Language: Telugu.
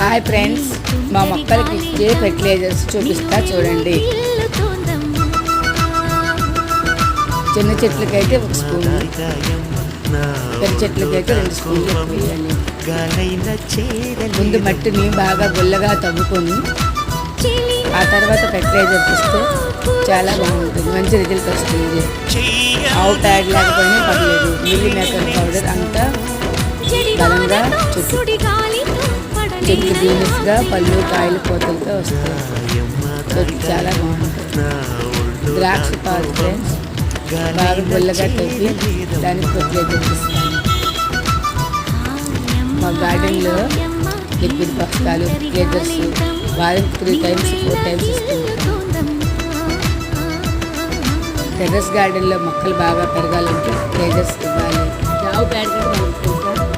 హాయ్ ఫ్రెండ్స్, మా మొక్కలకి ఇచ్చే ఫెర్టిలైజర్స్ చూపిస్తా చూడండి. చిన్న చెట్లకైతే 1 స్పూన్, పెద్ద చెట్లకైతే 2 స్పూన్లు వేయాలి. ముందు మట్టిని బాగా గుల్లగా తవ్వుకొని ఆ తర్వాత ఫెర్టిలైజర్స్ ఇస్తే చాలా బాగుంటుంది, మంచి రిజల్ట్ వస్తుంది. ఆవు ప్యాడ్ లేకపోయినా పర్లేదు, మిల్లీ మేకర్ పౌడర్ అంతా బలంగా చెట్టు గ్రీనిష్గా పళ్ళు కాయలు పూతలతో వస్తాయి. చెట్టు చాలా బాగుంటుంది. ద్రాక్ష పాలు ఫ్రెండ్స్ బాగా గుల్లగా తవ్వి దానికి ఫెర్టిలైజర్ ఇస్తాను. మా గార్డెన్లో లిక్విడ్ బస్తాలు ఫెర్టిలైజర్స్ వారానికి 3 times 4 times ఇస్తుంటాను. టెర్రస్ గార్డెన్లో మొక్కలు బాగా పెరగాలంటే ఫెర్టిలైజర్స్ ఇవ్వాలి. ఆవు ప్యాడ్